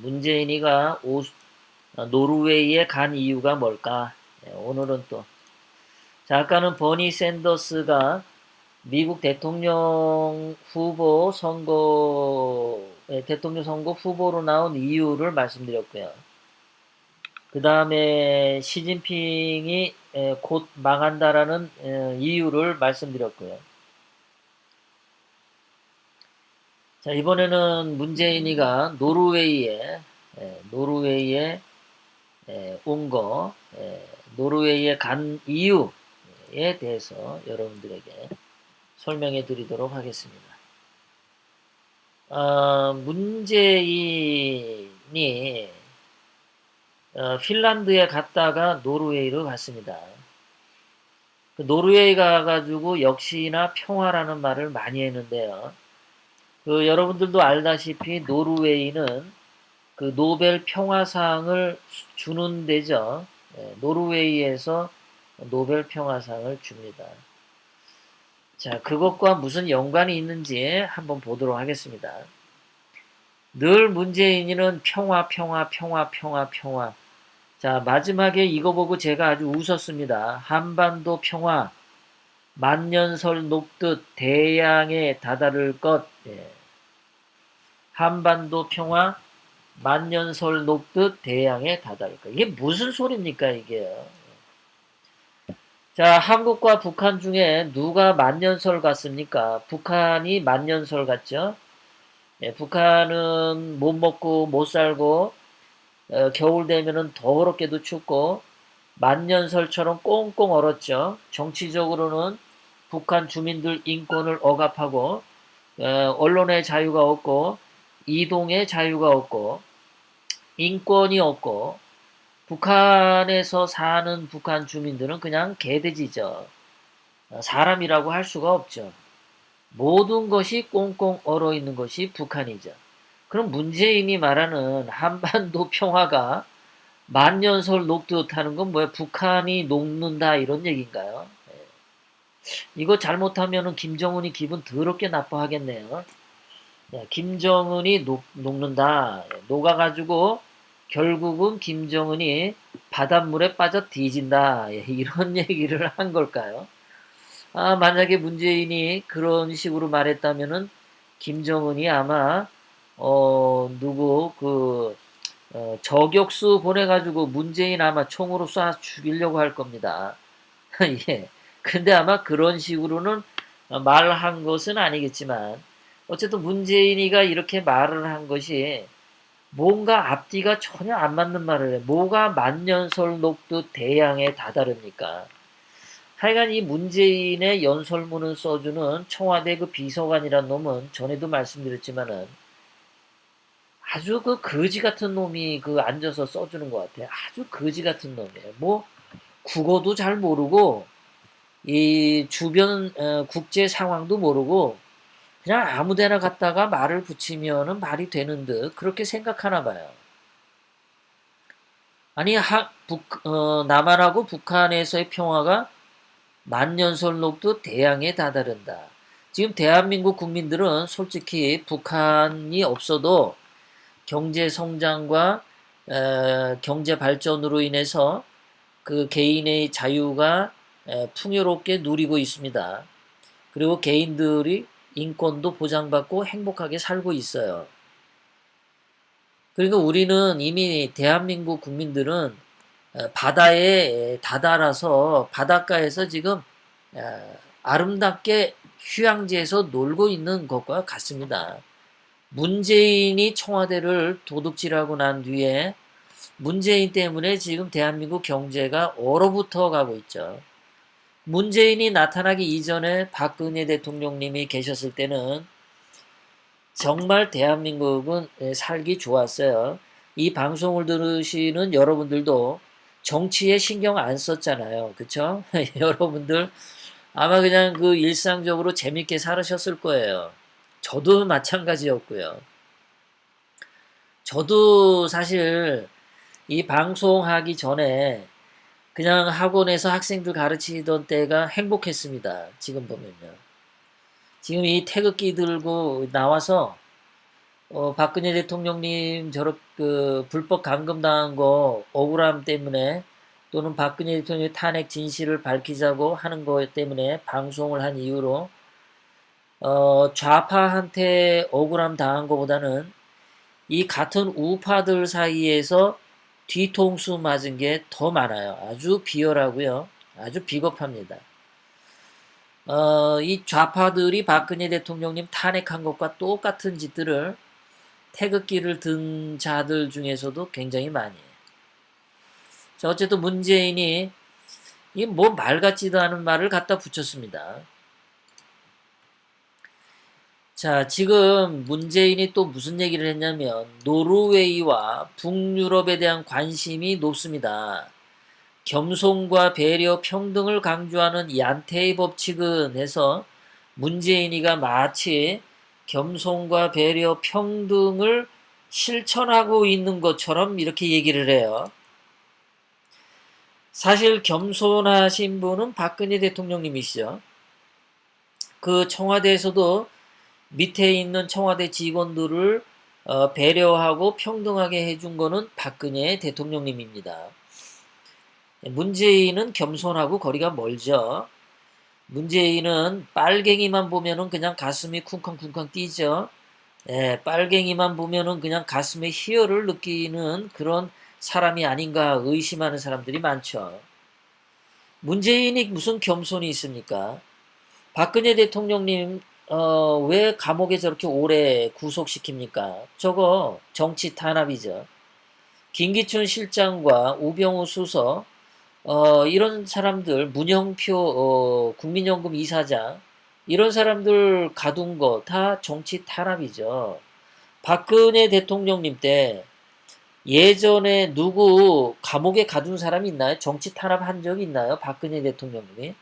문재인이가 노르웨이에 간 이유가 뭘까? 오늘은 또 아까는 버니 샌더스가 미국 대통령 선거 후보로 나온 이유를 말씀드렸고요. 그 다음에 시진핑이 곧 망한다라는 이유를 말씀드렸고요. 자, 이번에는 문재인이가 노르웨이에 온 거, 노르웨이에 간 이유에 대해서 여러분들에게 설명해 드리도록 하겠습니다. 문재인이 핀란드에 갔다가 노르웨이로 갔습니다. 그 노르웨이 가가지고 역시나 평화라는 말을 많이 했는데요. 여러분들도 알다시피 노르웨이는 그 노벨 평화상을 주는 데죠. 노르웨이에서 노벨 평화상을 줍니다. 자, 그것과 무슨 연관이 있는지 한번 보도록 하겠습니다. 늘 문재인이는 평화. 자, 마지막에 이거 보고 제가 아주 웃었습니다. 한반도 평화, 만년설 녹듯 대양에 다다를 것. 한반도 평화, 만년설 녹듯 대양에 다다를 것. 이게 무슨 소리입니까, 이게요? 자, 한국과 북한 중에 누가 만년설 같습니까? 북한이 만년설 같죠? 북한은 못 먹고 못 살고 겨울 되면은 더럽게도 춥고 만년설처럼 꽁꽁 얼었죠. 정치적으로는 북한 주민들 인권을 억압하고 언론의 자유가 없고 이동의 자유가 없고 인권이 없고 북한에서 사는 북한 주민들은 그냥 개돼지죠. 사람이라고 할 수가 없죠. 모든 것이 꽁꽁 얼어 있는 것이 북한이죠. 그럼 문재인이 말하는 한반도 평화가 만년설 녹듯 하는 건 뭐야? 북한이 녹는다 이런 얘기인가요? 이거 잘못하면 김정은이 기분 더럽게 나빠하겠네요. 김정은이 녹는다. 녹아가지고 결국은 김정은이 바닷물에 빠져 뒤진다. 이런 얘기를 한 걸까요? 만약에 문재인이 그런 식으로 말했다면은 김정은이 아마 저격수 보내가지고 문재인 아마 총으로 쏴 죽이려고 할 겁니다. 예. 근데 아마 그런 식으로는 말한 것은 아니겠지만 어쨌든 문재인이가 이렇게 말을 한 것이 뭔가 앞뒤가 전혀 안 맞는 말을 해. 뭐가 만년설 녹듯 대양에 다다릅니까? 하여간 이 문재인의 연설문을 써주는 청와대 그 비서관이란 놈은 전에도 말씀드렸지만은 아주 그 거지 같은 놈이 그 앉아서 써주는 것 같아요. 아주 거지 같은 놈이에요. 뭐 국어도 잘 모르고 이 주변 국제 상황도 모르고 그냥 아무데나 갖다가 말을 붙이면은 말이 되는 듯 그렇게 생각하나 봐요. 아니 남한하고 북한에서의 평화가 만년설 녹듯 대양에 다다른다. 지금 대한민국 국민들은 솔직히 북한이 없어도 경제 성장과 경제 발전으로 인해서 그 개인의 자유가 풍요롭게 누리고 있습니다. 그리고 개인들이 인권도 보장받고 행복하게 살고 있어요. 그리고 우리는 이미 대한민국 국민들은 바다에 다다라서 바닷가에서 지금 아름답게 휴양지에서 놀고 있는 것과 같습니다. 문재인이 청와대를 도둑질하고 난 뒤에 문재인 때문에 지금 대한민국 경제가 얼어붙어 가고 있죠. 문재인이 나타나기 이전에 박근혜 대통령님이 계셨을 때는 정말 대한민국은 살기 좋았어요. 이 방송을 들으시는 여러분들도 정치에 신경 안 썼잖아요. 그쵸? 여러분들 아마 그냥 그 일상적으로 재밌게 살으셨을 거예요. 저도 마찬가지였고요. 저도 사실 이 방송하기 전에 그냥 학원에서 학생들 가르치던 때가 행복했습니다. 지금 보면요. 지금 이 태극기 들고 나와서 박근혜 대통령님 불법 감금당한 거 억울함 때문에 또는 박근혜 대통령의 탄핵 진실을 밝히자고 하는 것 때문에 방송을 한 이유로 좌파한테 억울함 당한 것보다는 이 같은 우파들 사이에서 뒤통수 맞은 게 더 많아요. 아주 비열하고요. 아주 비겁합니다. 이 좌파들이 박근혜 대통령님 탄핵한 것과 똑같은 짓들을 태극기를 든 자들 중에서도 굉장히 많이 해요. 자, 어쨌든 문재인이 이 뭐 말 같지도 않은 말을 갖다 붙였습니다. 자, 지금 문재인이 또 무슨 얘기를 했냐면 노르웨이와 북유럽에 대한 관심이 높습니다. 겸손과 배려, 평등을 강조하는 얀테의 법칙은 해서 문재인이가 마치 겸손과 배려, 평등을 실천하고 있는 것처럼 이렇게 얘기를 해요. 사실 겸손하신 분은 박근혜 대통령님이시죠. 그 청와대에서도 밑에 있는 청와대 직원들을 배려하고 평등하게 해준 거는 박근혜 대통령님입니다. 문재인은 겸손하고 거리가 멀죠. 문재인은 빨갱이만 보면은 그냥 가슴이 쿵쾅쿵쾅 뛰죠. 예, 빨갱이만 보면은 그냥 가슴에 희열을 느끼는 그런 사람이 아닌가 의심하는 사람들이 많죠. 문재인이 무슨 겸손이 있습니까? 박근혜 대통령님 왜 감옥에 저렇게 오래 구속시킵니까? 저거 정치 탄압이죠. 김기춘 실장과 우병우 수석 이런 사람들 문영표 국민연금 이사장 이런 사람들 가둔 거 다 정치 탄압이죠. 박근혜 대통령님 때 예전에 누구 감옥에 가둔 사람이 있나요? 정치 탄압한 적이 있나요? 박근혜 대통령님이?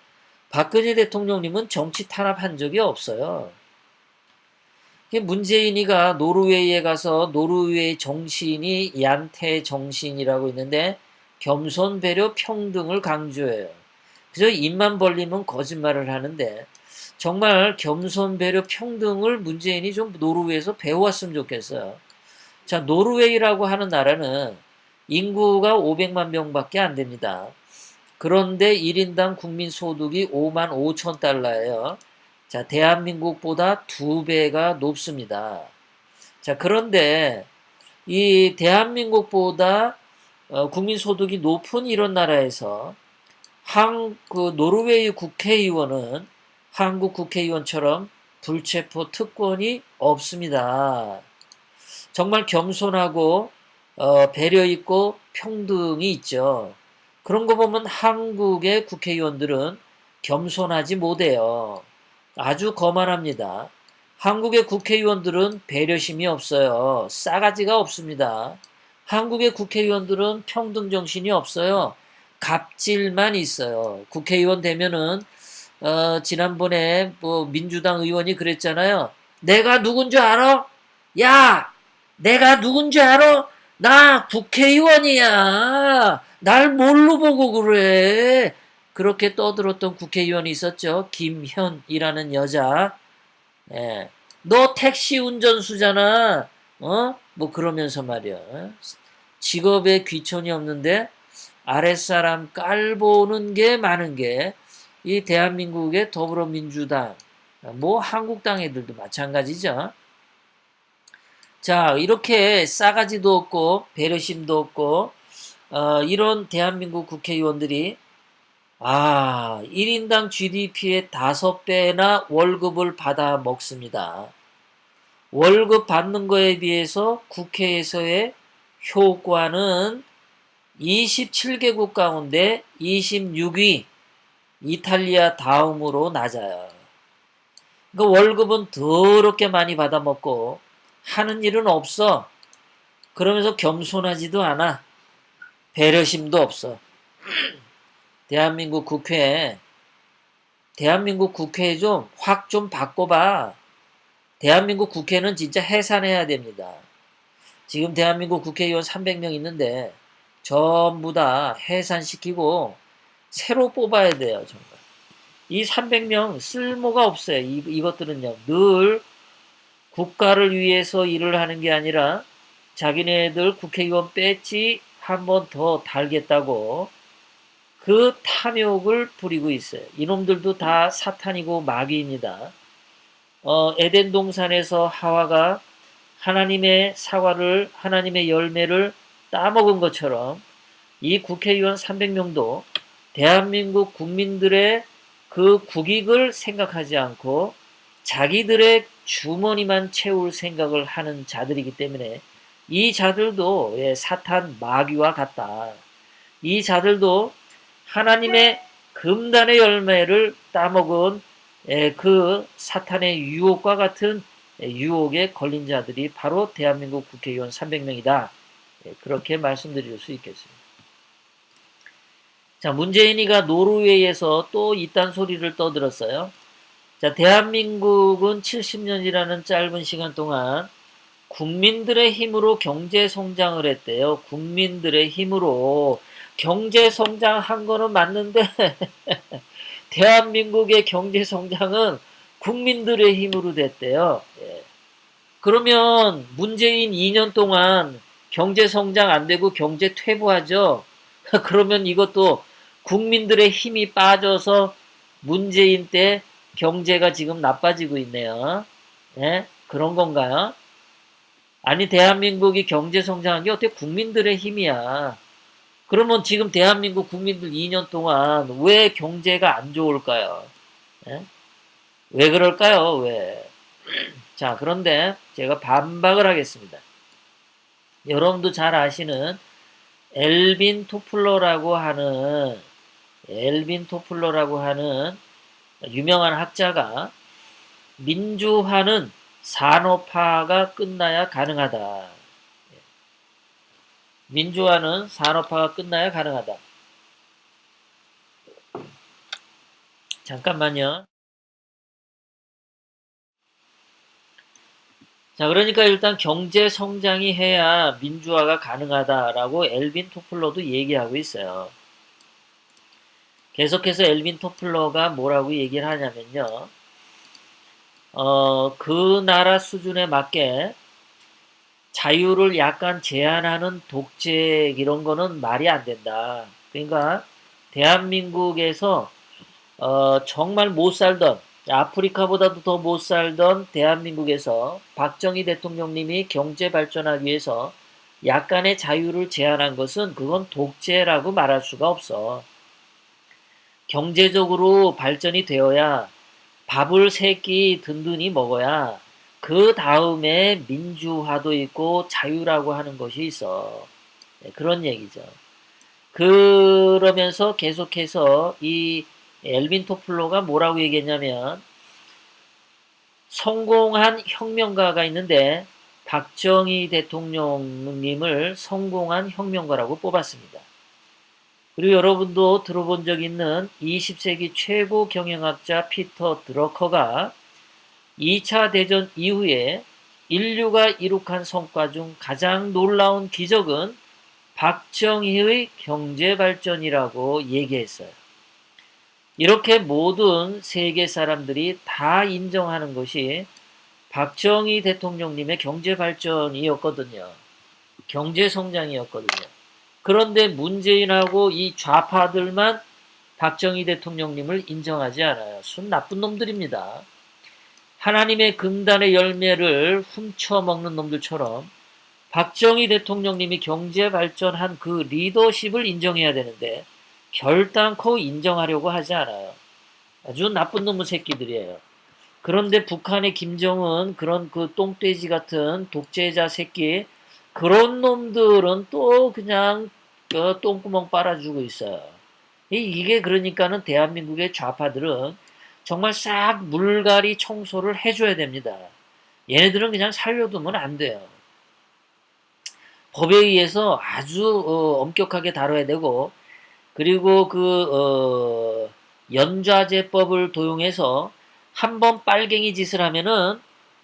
박근혜 대통령님은 정치 탄압한 적이 없어요. 문재인이가 노르웨이에 가서 노르웨이 정신이 얀테 정신이라고 있는데 겸손, 배려, 평등을 강조해요. 그래서 입만 벌리면 거짓말을 하는데 정말 겸손, 배려, 평등을 문재인이 좀 노르웨이에서 배워왔으면 좋겠어요. 자, 노르웨이라고 하는 나라는 인구가 500만 명밖에 안 됩니다. 그런데 1인당 국민 소득이 5만 5천 달러예요. 자, 대한민국보다 2배가 높습니다. 자, 그런데 이 대한민국보다 국민 소득이 높은 이런 나라에서 그 노르웨이 국회의원은 한국 국회의원처럼 불체포 특권이 없습니다. 정말 겸손하고 배려 있고 평등이 있죠. 그런 거 보면 한국의 국회의원들은 겸손하지 못해요. 아주 거만합니다. 한국의 국회의원들은 배려심이 없어요. 싸가지가 없습니다. 한국의 국회의원들은 평등정신이 없어요. 갑질만 있어요. 국회의원 되면은 지난번에 뭐 민주당 의원이 그랬잖아요. 내가 누군지 알아? 야! 내가 누군지 알아? 나 국회의원이야. 날 뭘로 보고 그래? 그렇게 떠들었던 국회의원이 있었죠. 김현이라는 여자. 예. 너 택시 운전수잖아. 뭐 그러면서 말이야. 직업에 귀천이 없는데 아랫사람 깔보는 게 많은 게 이 대한민국의 더불어민주당, 뭐 한국당 애들도 마찬가지죠. 자, 이렇게 싸가지도 없고 배려심도 없고 이런 대한민국 국회의원들이 1인당 GDP의 5배나 월급을 받아 먹습니다. 월급 받는 거에 비해서 국회에서의 효과는 27개국 가운데 26위, 이탈리아 다음으로 낮아요. 그 월급은 더럽게 많이 받아먹고 하는 일은 없어. 그러면서 겸손하지도 않아. 배려심도 없어. 대한민국 국회에 좀 확 좀 바꿔봐. 대한민국 국회는 진짜 해산해야 됩니다. 지금 대한민국 국회의원 300명 있는데 전부 다 해산시키고 새로 뽑아야 돼요. 정말. 이 300명 쓸모가 없어요. 이것들은요. 늘 국가를 위해서 일을 하는 게 아니라 자기네들 국회의원 배지 한 번 더 달겠다고 그 탐욕을 부리고 있어요. 이놈들도 다 사탄이고 마귀입니다. 에덴 동산에서 하와가 하나님의 사과를, 하나님의 열매를 따먹은 것처럼 이 국회의원 300명도 대한민국 국민들의 그 국익을 생각하지 않고 자기들의 주머니만 채울 생각을 하는 자들이기 때문에 이 자들도 사탄 마귀와 같다. 이 자들도 하나님의 금단의 열매를 따먹은 그 사탄의 유혹과 같은 유혹에 걸린 자들이 바로 대한민국 국회의원 300명이다. 그렇게 말씀드릴 수 있겠습니다. 자, 문재인이가 노르웨이에서 또 이딴 소리를 떠들었어요. 자, 대한민국은 70년이라는 짧은 시간 동안 국민들의 힘으로 경제 성장을 했대요. 국민들의 힘으로 경제 성장한 거는 맞는데 대한민국의 경제 성장은 국민들의 힘으로 됐대요. 예. 그러면 문재인 2년 동안 경제 성장 안 되고 경제 퇴보하죠. 그러면 이것도 국민들의 힘이 빠져서 문재인 때 경제가 지금 나빠지고 있네요. 예? 그런 건가요? 아니, 대한민국이 경제 성장한 게 어떻게 국민들의 힘이야. 그러면 지금 대한민국 국민들 2년 동안 왜 경제가 안 좋을까요? 예? 왜 그럴까요? 왜? 자, 그런데 제가 반박을 하겠습니다. 여러분도 잘 아시는 엘빈 토플러라고 하는 유명한 학자가 민주화는 산업화가 끝나야 가능하다. 민주화는 산업화가 끝나야 가능하다. 잠깐만요. 자, 그러니까 일단 경제 성장이 해야 민주화가 가능하다라고 엘빈 토플러도 얘기하고 있어요. 계속해서 엘빈 토플러가 뭐라고 얘기를 하냐면요. 그 나라 수준에 맞게 자유를 약간 제한하는 독재 이런 거는 말이 안 된다. 그러니까 대한민국에서 정말 못 살던 아프리카보다도 더 못 살던 대한민국에서 박정희 대통령님이 경제 발전하기 위해서 약간의 자유를 제한한 것은 그건 독재라고 말할 수가 없어. 경제적으로 발전이 되어야 밥을 세 끼 든든히 먹어야 그 다음에 민주화도 있고 자유라고 하는 것이 있어. 네, 그런 얘기죠. 그러면서 계속해서 이 엘빈 토플러가 뭐라고 얘기했냐면 성공한 혁명가가 있는데 박정희 대통령님을 성공한 혁명가라고 뽑았습니다. 그리고 여러분도 들어본 적 있는 20세기 최고 경영학자 피터 드러커가 2차 대전 이후에 인류가 이룩한 성과 중 가장 놀라운 기적은 박정희의 경제 발전이라고 얘기했어요. 이렇게 모든 세계 사람들이 다 인정하는 것이 박정희 대통령님의 경제 발전이었거든요. 경제 성장이었거든요. 그런데 문재인하고 이 좌파들만 박정희 대통령님을 인정하지 않아요. 순 나쁜 놈들입니다. 하나님의 금단의 열매를 훔쳐먹는 놈들처럼 박정희 대통령님이 경제 발전한 그 리더십을 인정해야 되는데 결단코 인정하려고 하지 않아요. 아주 나쁜 놈의 새끼들이에요. 그런데 북한의 김정은 그런 그 똥돼지 같은 독재자 새끼 그런 놈들은 또 그냥 똥구멍 빨아주고 있어요. 이게 그러니까는 대한민국의 좌파들은 정말 싹 물갈이 청소를 해줘야 됩니다. 얘네들은 그냥 살려두면 안 돼요. 법에 의해서 아주 엄격하게 다뤄야 되고 그리고 연좌제법을 도용해서 한번 빨갱이 짓을 하면은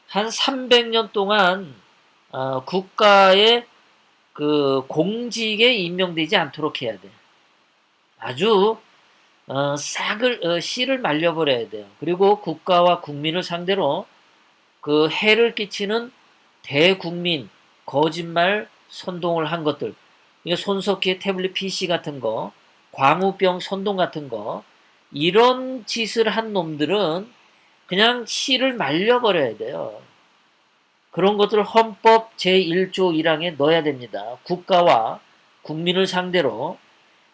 한 300년 동안 국가의 그 공직에 임명되지 않도록 해야 돼. 아주 씨를 말려버려야 돼요. 그리고 국가와 국민을 상대로 그 해를 끼치는 대국민 거짓말 선동을 한 것들, 이거 손석희의 태블릿 PC 같은 거, 광우병 선동 같은 거, 이런 짓을 한 놈들은 그냥 씨를 말려버려야 돼요. 그런 것들을 헌법 제1조 1항에 넣어야 됩니다. 국가와 국민을 상대로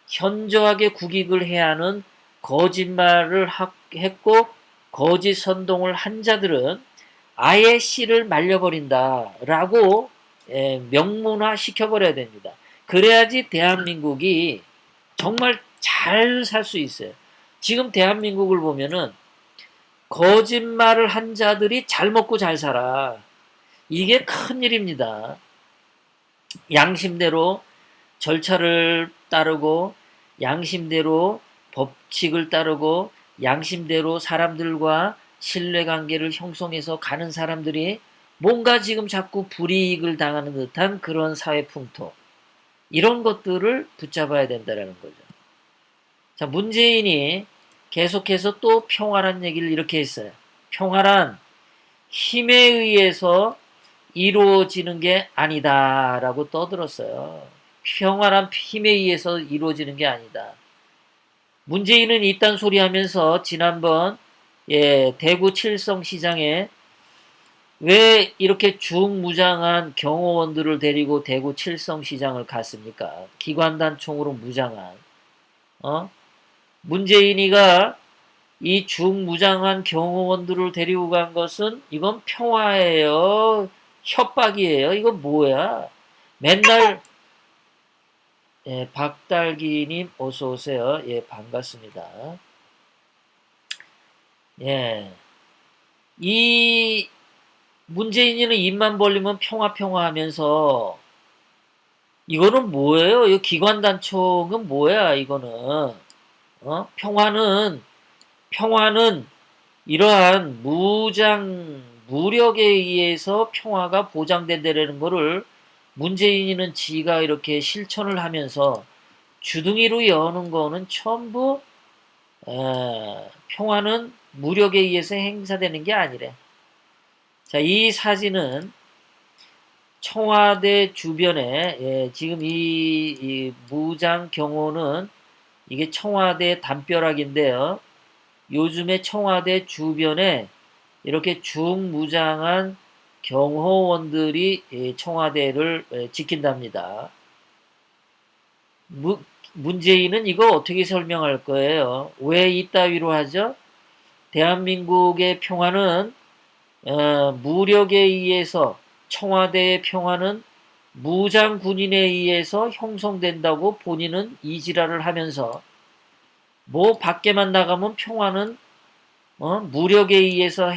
현저하게 국익을 해야 하는 거짓말을 했고 거짓 선동을 한 자들은 아예 씨를 말려버린다라고 명문화 시켜버려야 됩니다. 그래야지 대한민국이 정말 잘 살 수 있어요. 지금 대한민국을 보면은 거짓말을 한 자들이 잘 먹고 잘 살아. 이게 큰일입니다. 양심대로 절차를 따르고 양심대로 법칙을 따르고 양심대로 사람들과 신뢰관계를 형성해서 가는 사람들이 뭔가 지금 자꾸 불이익을 당하는 듯한 그런 사회 풍토, 이런 것들을 붙잡아야 된다는 거죠. 자, 문재인이 계속해서 또 평화란 얘기를 이렇게 했어요. 평화란 힘에 의해서 이루어지는 게 아니다라고 떠들었어요. 평화란 힘에 의해서 이루어지는 게 아니다. 문재인은 이딴 소리 하면서 지난번 대구 칠성시장에 왜 이렇게 중무장한 경호원들을 데리고 대구 칠성시장을 갔습니까? 기관단총으로 무장한. 문재인이가 이 중무장한 경호원들을 데리고 간 것은 이건 평화예요. 협박이에요. 이건 뭐야? 맨날 박달기님 어서 오세요. 반갑습니다. 이 문재인이는 입만 벌리면 평화 하면서 이거는 뭐예요? 이 기관단총은 뭐야? 이거는 평화는 이러한 무력에 의해서 평화가 보장된다는 거를 문재인이는 지가 이렇게 실천을 하면서 주둥이로 여는 거는 전부 평화는 무력에 의해서 행사되는 게 아니래. 자, 이 사진은 청와대 주변에 지금 이 무장 경호는 이게 청와대 담벼락인데요. 요즘에 청와대 주변에 이렇게 중무장한 경호원들이 청와대를 지킨답니다. 문재인은 이거 어떻게 설명할 거예요? 왜 이따위로 하죠? 대한민국의 평화는 무력에 의해서, 청와대의 평화는 무장 군인에 의해서 형성된다고 본인은 이지랄을 하면서 뭐 밖에만 나가면 평화는 무력에 의해서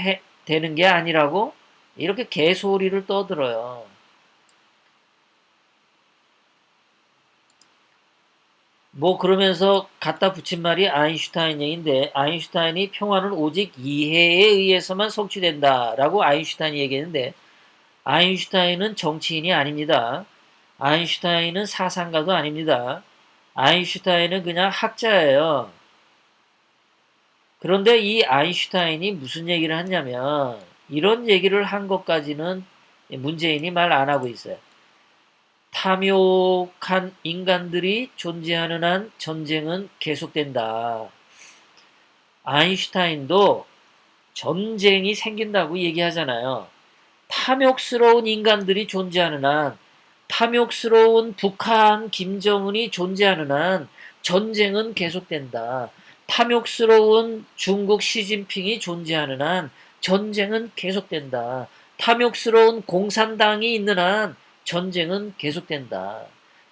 되는 게 아니라고 이렇게 개소리를 떠들어요. 뭐 그러면서 갖다 붙인 말이 아인슈타인 얘기인데, 아인슈타인이 평화는 오직 이해에 의해서만 성취된다라고 아인슈타인이 얘기했는데, 아인슈타인은 정치인이 아닙니다. 아인슈타인은 사상가도 아닙니다. 아인슈타인은 그냥 학자예요. 그런데 이 아인슈타인이 무슨 얘기를 했냐면 이런 얘기를 한 것까지는 문재인이 말 안 하고 있어요. 탐욕한 인간들이 존재하는 한 전쟁은 계속된다. 아인슈타인도 전쟁이 생긴다고 얘기하잖아요. 탐욕스러운 인간들이 존재하는 한, 탐욕스러운 북한 김정은이 존재하는 한 전쟁은 계속된다. 탐욕스러운 중국 시진핑이 존재하는 한 전쟁은 계속된다. 탐욕스러운 공산당이 있는 한 전쟁은 계속된다.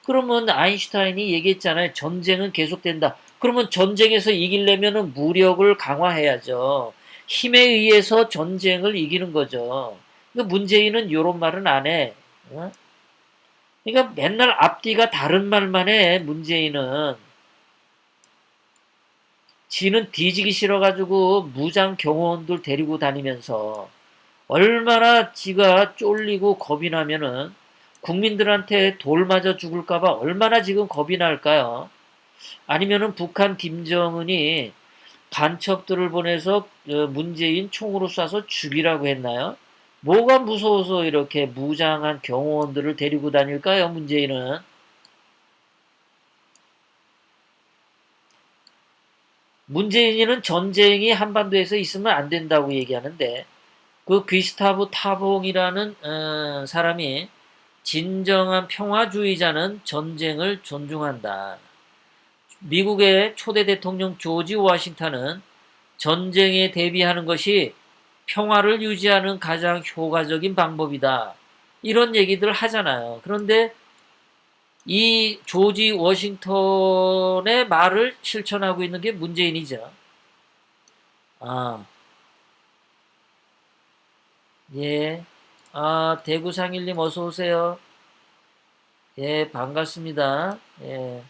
그러면 아인슈타인이 얘기했잖아요. 전쟁은 계속된다. 그러면 전쟁에서 이기려면 무력을 강화해야죠. 힘에 의해서 전쟁을 이기는 거죠. 문재인은 이런 말은 안 해. 그러니까 맨날 앞뒤가 다른 말만 해. 문재인은. 지는 뒤지기 싫어가지고 무장 경호원들 데리고 다니면서 얼마나 지가 쫄리고 겁이 나면은 국민들한테 돌 맞아 죽을까봐 얼마나 지금 겁이 날까요? 아니면은 북한 김정은이 간첩들을 보내서 문재인 총으로 쏴서 죽이라고 했나요? 뭐가 무서워서 이렇게 무장한 경호원들을 데리고 다닐까요, 문재인은? 문재인은 전쟁이 한반도에서 있으면 안 된다고 얘기하는데, 그 귀스타브 타봉이라는 사람이 진정한 평화주의자는 전쟁을 존중한다. 미국의 초대 대통령 조지 워싱턴은 전쟁에 대비하는 것이 평화를 유지하는 가장 효과적인 방법이다. 이런 얘기들 하잖아요. 그런데 이 조지 워싱턴의 말을 실천하고 있는 게 문재인이죠. 아, 예. 아, 대구 상일님 어서 오세요. 예, 반갑습니다. 예.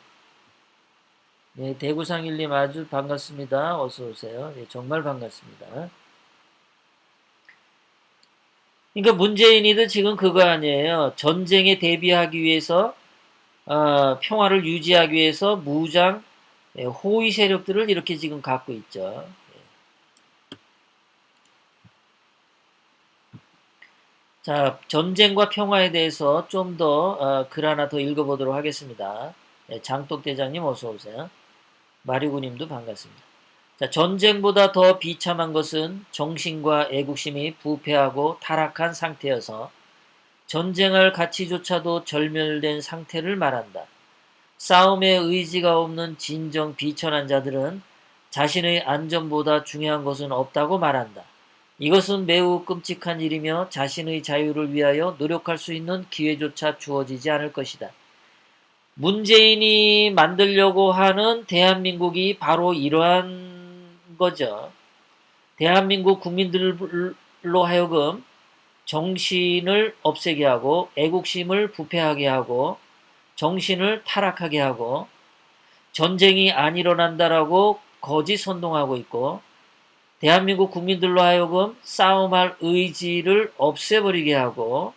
예, 대구 상일님 아주 반갑습니다. 어서 오세요. 예, 정말 반갑습니다. 그러니까 문재인이도 지금 그거 아니에요. 전쟁에 대비하기 위해서 평화를 유지하기 위해서 무장 호위 세력들을 이렇게 지금 갖고 있죠. 자, 전쟁과 평화에 대해서 좀 더 글 하나 더 읽어보도록 하겠습니다. 장독 대장님 어서 오세요. 마리구님도 반갑습니다. 자, 전쟁보다 더 비참한 것은 정신과 애국심이 부패하고 타락한 상태여서 전쟁할 가치조차도 절멸된 상태를 말한다. 싸움의 의지가 없는 진정 비천한 자들은 자신의 안전보다 중요한 것은 없다고 말한다. 이것은 매우 끔찍한 일이며 자신의 자유를 위하여 노력할 수 있는 기회조차 주어지지 않을 것이다. 문재인이 만들려고 하는 대한민국이 바로 이러한 거죠. 대한민국 국민들로 하여금 정신을 없애게 하고 애국심을 부패하게 하고 정신을 타락하게 하고 전쟁이 안 일어난다라고 거짓 선동하고 있고 대한민국 국민들로 하여금 싸움할 의지를 없애버리게 하고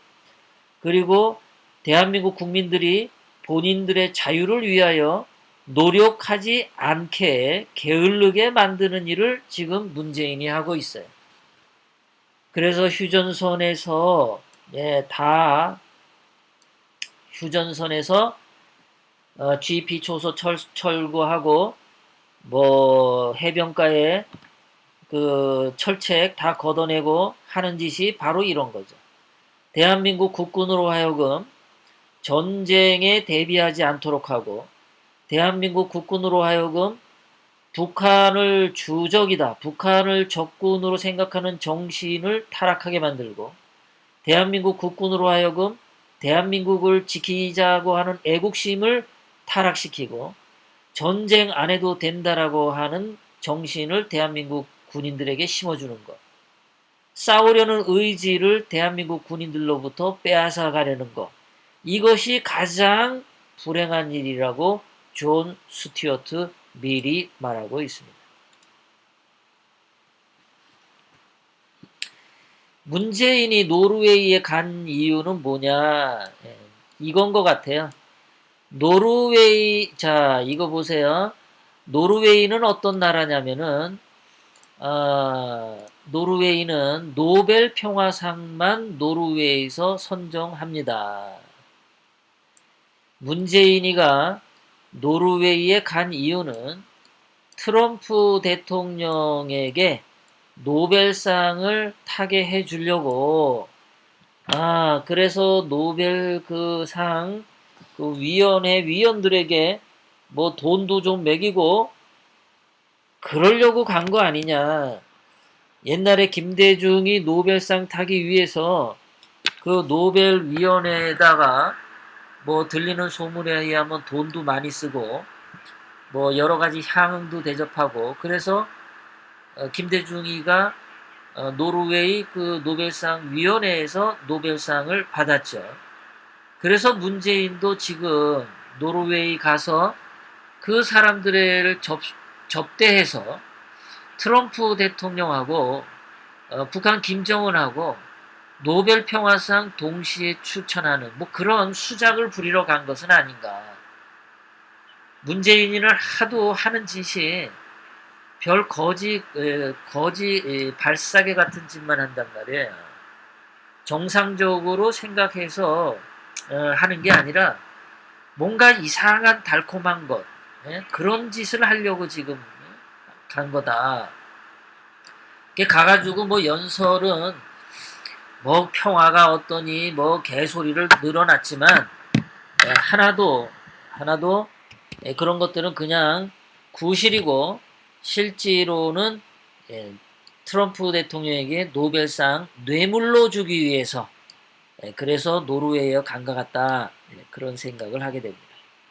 그리고 대한민국 국민들이 본인들의 자유를 위하여 노력하지 않게 게을르게 만드는 일을 지금 문재인이 하고 있어요. 그래서 휴전선에서 다 휴전선에서 GP 초소 철거하고 뭐 해변가에 그 철책 다 걷어내고 하는 짓이 바로 이런 거죠. 대한민국 국군으로 하여금 전쟁에 대비하지 않도록 하고 대한민국 국군으로 하여금 북한을 주적이다. 북한을 적군으로 생각하는 정신을 타락하게 만들고 대한민국 국군으로 하여금 대한민국을 지키자고 하는 애국심을 타락시키고 전쟁 안 해도 된다라고 하는 정신을 대한민국 군인들에게 심어주는 것. 싸우려는 의지를 대한민국 군인들로부터 빼앗아 가려는 것. 이것이 가장 불행한 일이라고 존 스튜어트 밀이 말하고 있습니다. 문재인이 노르웨이에 간 이유는 뭐냐? 이건 것 같아요. 노르웨이, 자, 이거 보세요. 노르웨이는 어떤 나라냐면은, 노르웨이는 노벨 평화상만 노르웨이에서 선정합니다. 문재인이가 노르웨이에 간 이유는 트럼프 대통령에게 노벨상을 타게 해주려고, 그래서 노벨 그 상, 그 위원회 위원들에게 뭐 돈도 좀 먹이고, 그러려고 간 거 아니냐. 옛날에 김대중이 노벨상 타기 위해서 그 노벨위원회에다가 뭐 들리는 소문에 의하면 돈도 많이 쓰고 뭐 여러 가지 향응도 대접하고 그래서 김대중이가 노르웨이 그 노벨상 위원회에서 노벨상을 받았죠. 그래서 문재인도 지금 노르웨이 가서 그 사람들을 접대해서 트럼프 대통령하고 북한 김정은하고 노벨 평화상 동시에 추천하는 뭐 그런 수작을 부리러 간 것은 아닌가. 문재인이는 하도 하는 짓이 별 거지 발사계 같은 짓만 한단 말이에요. 정상적으로 생각해서 하는 게 아니라 뭔가 이상한 달콤한 것, 그런 짓을 하려고 지금 간 거다. 가가지고 뭐 연설은 뭐 평화가 어떠니 뭐 개소리를 늘어놨지만 하나도 그런 것들은 그냥 구실이고 실제로는 트럼프 대통령에게 노벨상 뇌물로 주기 위해서 그래서 노르웨이에 간 것 같다. 그런 생각을 하게 됩니다.